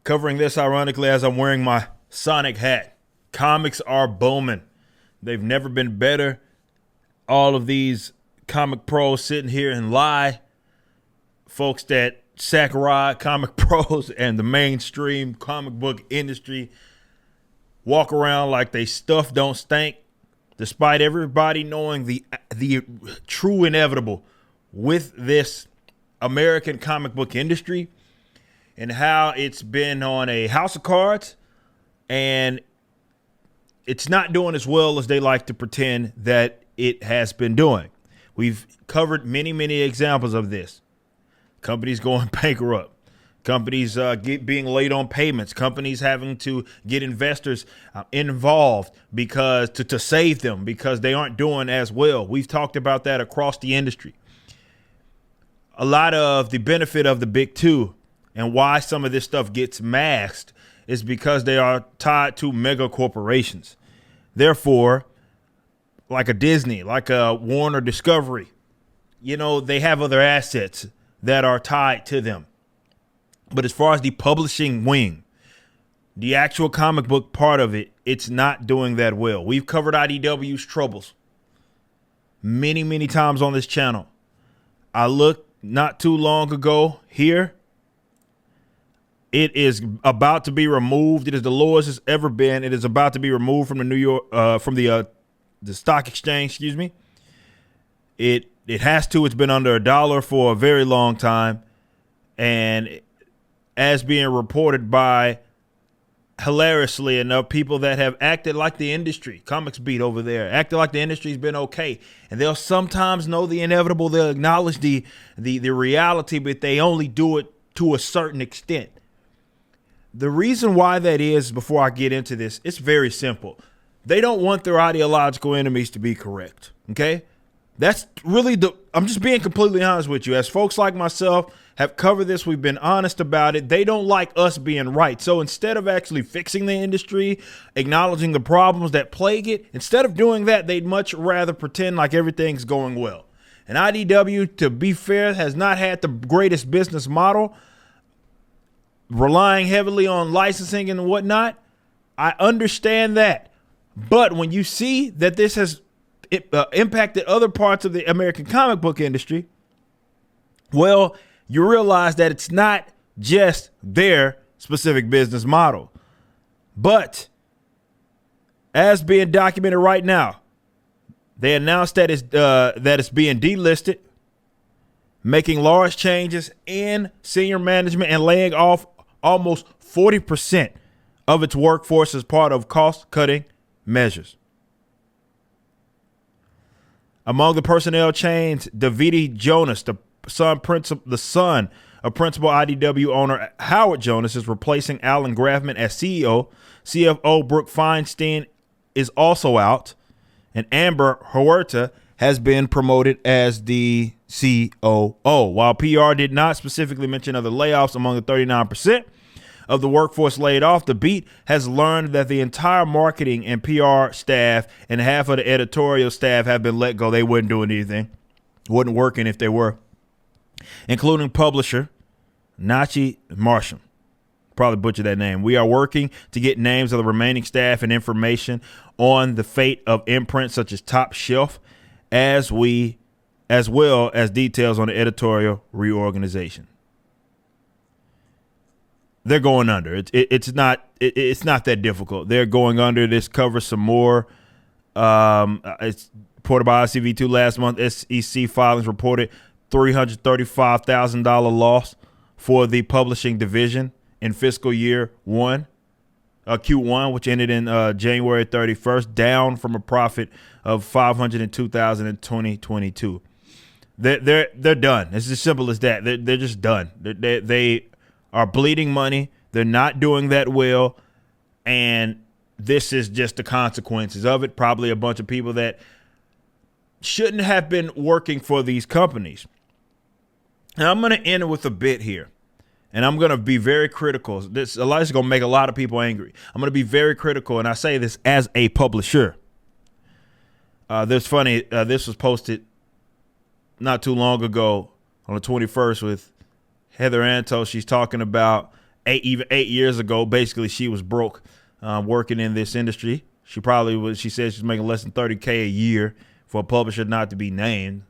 Covering this ironically as I'm wearing my Sonic hat. Comics are booming. They've never been better. All of these comic pros sitting here and lie. Folks that Sakurai comic pros and the mainstream comic book industry walk around like they stuff don't stink, despite everybody knowing the true inevitable with this American comic book industry and how it's been on a house of cards and it's not doing as well as they like to pretend that it has been doing. We've covered many, many examples of this. Companies going bankrupt, companies being late on payments, companies having to get investors involved because to save them because they aren't doing as well. We've talked about that across the industry. A lot of the benefit of the big two and why some of this stuff gets masked is because they are tied to mega corporations. Therefore, like a Disney, like a Warner Discovery, they have other assets that are tied to them. But as far as the publishing wing, the actual comic book part of it, it's not doing that well. We've covered IDW's troubles many, many times on this channel. I looked not too long ago here. It is about to be removed. It is the lowest it's ever been. It is about to be removed from the the stock exchange. Excuse me. It has to. It's been under $1 for a very long time, and as being reported by, hilariously enough, people that have acted like the industry, Comics Beat over there, acted like the industry's been okay, and they'll sometimes know the inevitable. They'll acknowledge the reality, but they only do it to a certain extent. The reason why that is, before I get into this, it's very simple. They don't want their ideological enemies to be correct, okay? That's really I'm just being completely honest with you. As folks like myself have covered this, we've been honest about it. They don't like us being right. So instead of actually fixing the industry, acknowledging the problems that plague it, instead of doing that, they'd much rather pretend like everything's going well. And IDW, to be fair, has not had the greatest business model, relying heavily on licensing and whatnot. I understand that. But when you see that this has impacted other parts of the American comic book industry, well, you realize that it's not just their specific business model. But as being documented right now, they announced that it's being delisted, making large changes in senior management and laying off almost 40% of its workforce as part of cost-cutting measures. Among the personnel change, Davide Jonas, the son of principal IDW owner Howard Jonas, is replacing Alan Grafman as CEO. CFO Brooke Feinstein is also out, and Amber Huerta has been promoted as the COO. While PR did not specifically mention other layoffs among the 39% of the workforce laid off, The Beat has learned that the entire marketing and PR staff and half of the editorial staff have been let go. They wouldn't do anything. Wouldn't working if they were. Including publisher Nachi Marsham. Probably butchered that name. We are working to get names of the remaining staff and information on the fate of imprints such as Top Shelf, as well as details on the editorial reorganization. They're going under. It's not that difficult. They're going under. This covers some more. It's reported by ICV2 last month. SEC filings reported $335,000 loss for the publishing division in fiscal year Q1, which ended in January 31st, down from a profit of $502,000 in 2022. They're done. It's as simple as that. They're just done. They are bleeding money. They're not doing that well, and this is just the consequences of it. Probably a bunch of people that shouldn't have been working for these companies. Now, I'm going to end with a bit here, and I'm going to be very critical. This is going to make a lot of people angry. I'm going to be very critical, and I say this as a publisher. This was posted not too long ago on the 21st with Heather Antos. She's talking about even 8 years ago, basically she was broke working in this industry. She said she's making less than $30K a year for a publisher not to be named,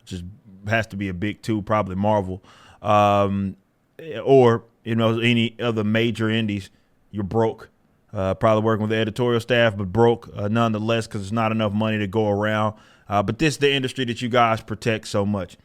which has to be a big two, probably Marvel, or any other major indies. You're broke. Probably working with the editorial staff, but broke nonetheless because there's not enough money to go around. But this is the industry that you guys protect so much.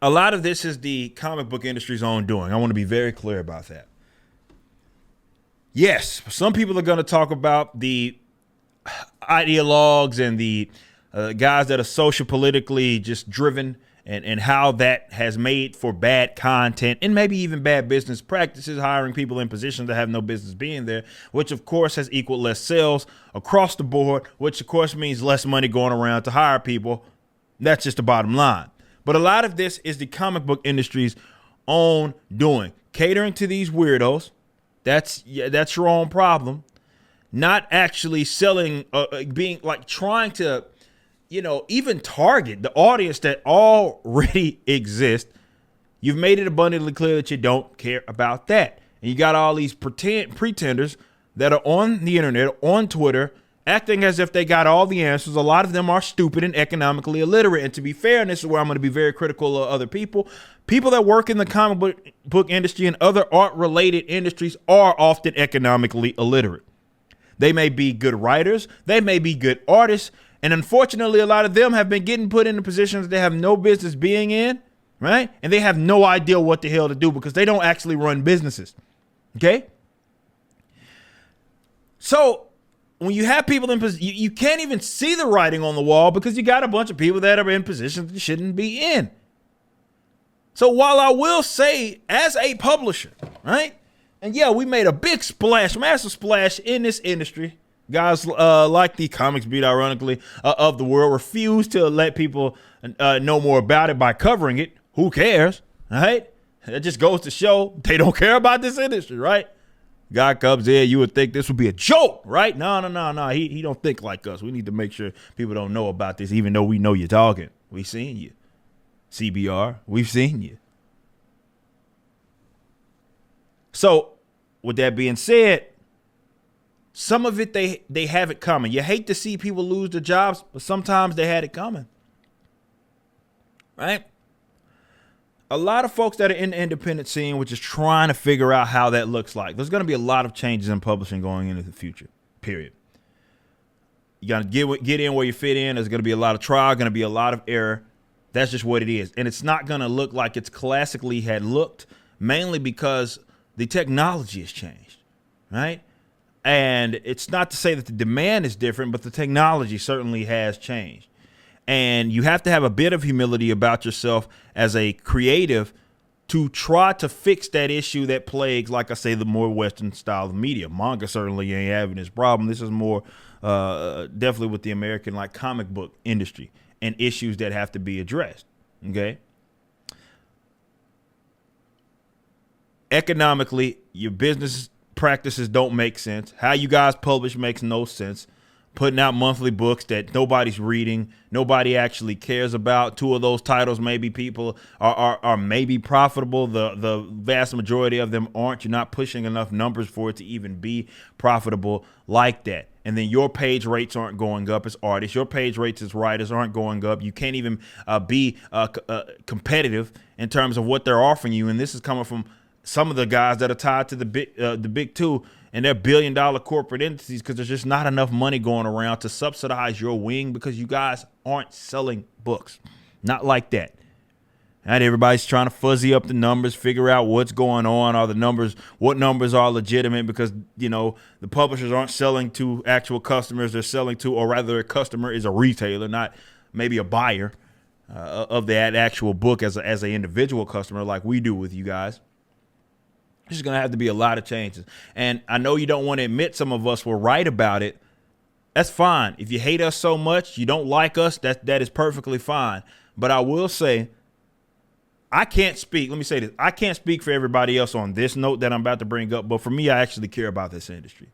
A lot of this is the comic book industry's own doing. I want to be very clear about that. Yes, some people are going to talk about the ideologues and the guys that are social politically just driven and how that has made for bad content and maybe even bad business practices, hiring people in positions that have no business being there, which of course has equaled less sales across the board, which of course means less money going around to hire people. That's just the bottom line. But a lot of this is the comic book industry's own doing, catering to these weirdos. That's your own problem. Not actually selling, being like trying to, even target the audience that already exists. You've made it abundantly clear that you don't care about that. And you got all these pretenders that are on the internet, on Twitter, acting as if they got all the answers. A lot of them are stupid and economically illiterate. And to be fair, and this is where I'm going to be very critical of other people that work in the comic book industry and other art-related industries are often economically illiterate. They may be good writers. They may be good artists. And unfortunately, a lot of them have been getting put into positions they have no business being in, right? And they have no idea what the hell to do because they don't actually run businesses, okay? So when you have people in position, you can't even see the writing on the wall because you got a bunch of people that are in positions they shouldn't be in. So while I will say, as a publisher, right? And yeah, we made a big splash, massive splash in this industry. Guys like the Comics Beat, ironically, of the world refuse to let people know more about it by covering it. Who cares, right? It just goes to show they don't care about this industry, right? Guy comes in, you would think this would be a joke, right? No. He don't think like us. We need to make sure people don't know about this, even though we know you're talking. We seen you. CBR, we've seen you. So with that being said, some of it, they have it coming. You hate to see people lose their jobs, but sometimes they had it coming, right? A lot of folks that are in the independent scene, which is trying to figure out how that looks like. There's going to be a lot of changes in publishing going into the future, period. You got to get in where you fit in. There's going to be a lot of trial, going to be a lot of error. That's just what it is. And it's not going to look like it's classically had looked, mainly because the technology has changed, right? And it's not to say that the demand is different, but the technology certainly has changed. And you have to have a bit of humility about yourself as a creative to try to fix that issue that plagues, like I say, the more Western style of media. Manga certainly ain't having this problem. This is more definitely with the American like comic book industry and issues that have to be addressed. Okay. Economically, your business practices don't make sense. How you guys publish makes no sense. Putting out monthly books that nobody's reading, nobody actually cares about. Two of those titles, maybe people are maybe profitable. The vast majority of them aren't. You're not pushing enough numbers for it to even be profitable like that. And then your page rates aren't going up as artists. Your page rates as writers aren't going up. You can't even be competitive in terms of what they're offering you. And this is coming from some of the guys that are tied to the big two and they're billion-dollar corporate entities because there's just not enough money going around to subsidize your wing because you guys aren't selling books. Not like that. And everybody's trying to fuzzy up the numbers, figure out what's going on. What numbers are legitimate because, the publishers aren't selling to actual customers. They're selling to, or rather a customer is a retailer, not maybe a buyer of that actual book as an individual customer like we do with you guys. There's going to have to be a lot of changes. And I know you don't want to admit some of us were right about it. That's fine. If you hate us so much, you don't like us, that is perfectly fine. But I will say, I can't speak. Let me say this. I can't speak for everybody else on this note that I'm about to bring up. But for me, I actually care about this industry.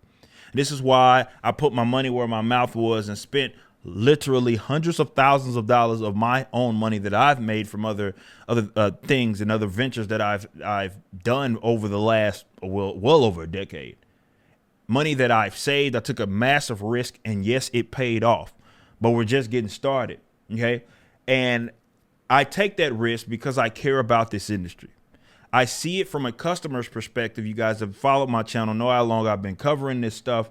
This is why I put my money where my mouth was and spent literally hundreds of thousands of dollars of my own money that I've made from other things and other ventures that I've done over the last well over a decade. Money that I've saved. I took a massive risk, and yes, it paid off. But we're just getting started, okay? And I take that risk because I care about this industry. I see it from a customer's perspective. You guys have followed my channel, know how long I've been covering this stuff.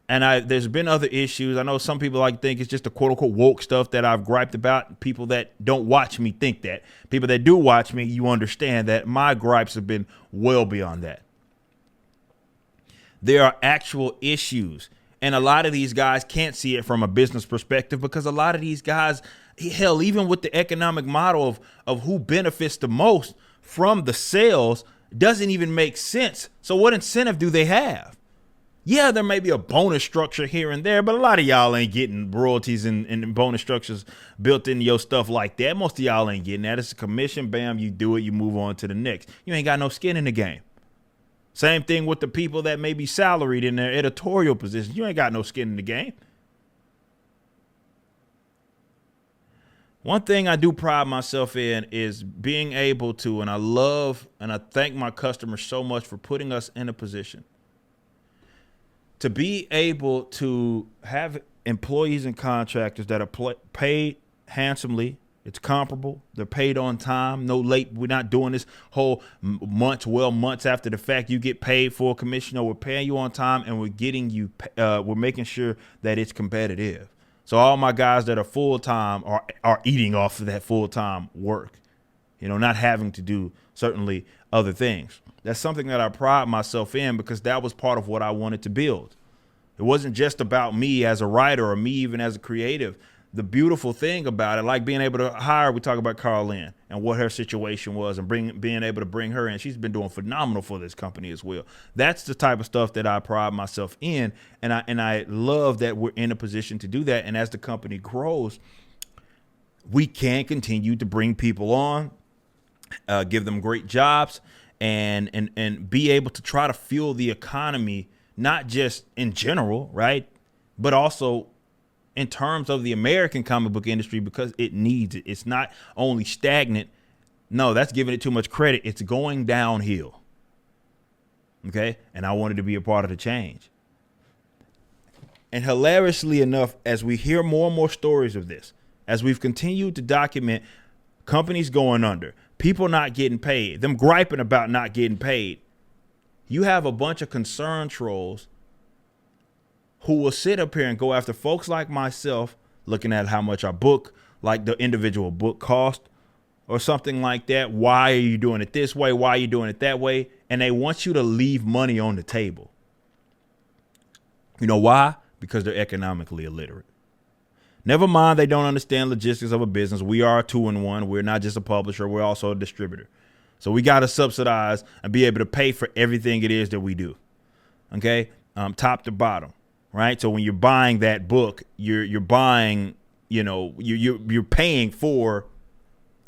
And there's been other issues. I know some people like think it's just the quote unquote woke stuff that I've griped about. People that don't watch me think that. People that do watch me, you understand that my gripes have been well beyond that. There are actual issues. And a lot of these guys can't see it from a business perspective because a lot of these guys, hell, even with the economic model of who benefits the most from the sales doesn't even make sense. So what incentive do they have? Yeah, there may be a bonus structure here and there, but a lot of y'all ain't getting royalties and bonus structures built into your stuff like that. Most of y'all ain't getting that. It's a commission. Bam, you do it. You move on to the next. You ain't got no skin in the game. Same thing with the people that may be salaried in their editorial positions. You ain't got no skin in the game. One thing I do pride myself in is being able to, and I love and I thank my customers so much for putting us in a position to be able to have employees and contractors that are paid handsomely. It's comparable. They're paid on time, no late. We're not doing this whole months after the fact. You get paid for a commission, or we're paying you on time, and we're getting you. We're making sure that it's competitive. So all my guys that are full time are eating off of that full time work. Not having to do certainly other things. That's something that I pride myself in because that was part of what I wanted to build. It wasn't just about me as a writer or me even as a creative. The beautiful thing about it, like being able to hire, we talk about Carlin and what her situation was and being able to bring her in. She's been doing phenomenal for this company as well. That's the type of stuff that I pride myself in. And I love that we're in a position to do that. And as the company grows, we can continue to bring people on, give them great jobs, and be able to try to fuel the economy, not just in general, right? But also in terms of the American comic book industry, because it needs it. It's not only stagnant. No, that's giving it too much credit. It's going downhill. Okay. And I wanted to be a part of the change. And hilariously enough, as we hear more and more stories of this, as we've continued to document companies going under, people not getting paid, them griping about not getting paid, you have a bunch of concern trolls who will sit up here and go after folks like myself, looking at how much our book, like the individual book cost or something like that. Why are you doing it this way? Why are you doing it that way? And they want you to leave money on the table. You know why? Because they're economically illiterate. Never mind, they don't understand logistics of a business. We are a 2-in-1. We're not just a publisher. We're also a distributor. So we got to subsidize and be able to pay for everything it is that we do. Okay. Top to bottom. Right. So when you're buying that book, you're buying, you're paying for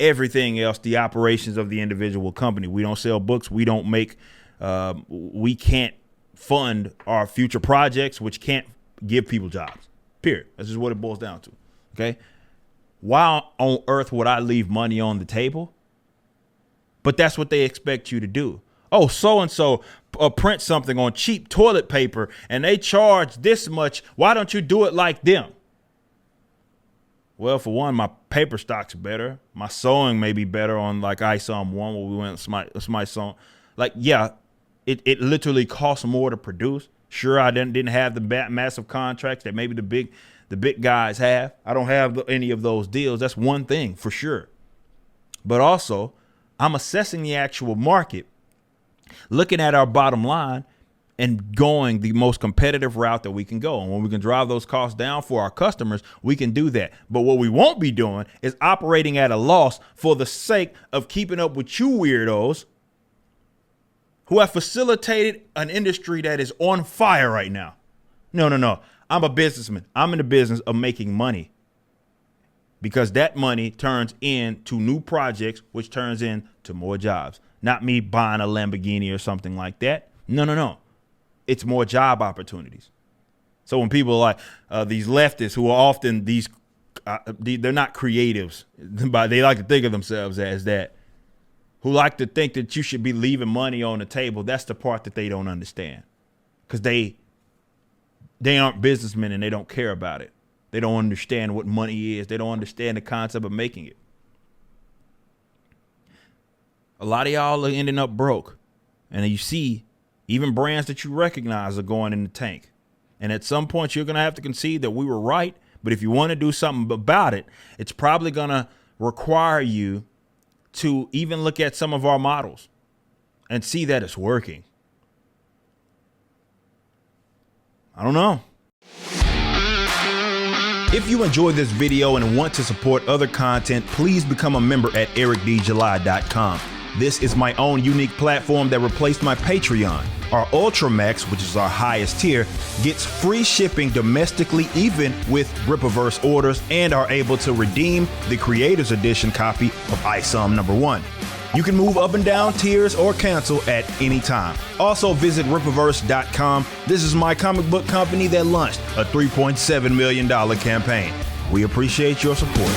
everything else, the operations of the individual company. We don't sell books. We don't make we can't fund our future projects, which can't give people jobs. Period. That's just what it boils down to. OK, why on earth would I leave money on the table? But that's what they expect you to do. Oh, so-and-so print something on cheap toilet paper and they charge this much. Why don't you do it like them? Well, for one, my paper stock's better. My sewing may be better on like ISOM 1 where we went Smite sewing. Like, yeah, it literally costs more to produce. Sure, I didn't have the massive contracts that maybe the big guys have. I don't have any of those deals. That's one thing for sure. But also, I'm assessing the actual market, looking at our bottom line and going the most competitive route that we can go. And when we can drive those costs down for our customers, we can do that. But what we won't be doing is operating at a loss for the sake of keeping up with you weirdos who have facilitated an industry that is on fire right now. No. I'm a businessman. I'm in the business of making money, because that money turns into new projects, which turns into more jobs. Not me buying a Lamborghini or something like that. No. It's more job opportunities. So when people are like these leftists who are often they're not creatives, but they like to think of themselves as that, who like to think that you should be leaving money on the table. That's the part that they don't understand, because they aren't businessmen and they don't care about it. They don't understand what money is. They don't understand the concept of making it. A lot of y'all are ending up broke. And you see, even brands that you recognize are going in the tank. And at some point, you're going to have to concede that we were right. But if you want to do something about it, it's probably going to require you to even look at some of our models and see that it's working. I don't know. If you enjoyed this video and want to support other content, please become a member at ericdjuly.com. This is my own unique platform that replaced my Patreon. Our Ultra Max, which is our highest tier, gets free shipping domestically, even with Rippaverse orders, and are able to redeem the Creators Edition copy of ISOM #1. You can move up and down tiers or cancel at any time. Also visit Rippaverse.com. This is my comic book company that launched a $3.7 million campaign. We appreciate your support.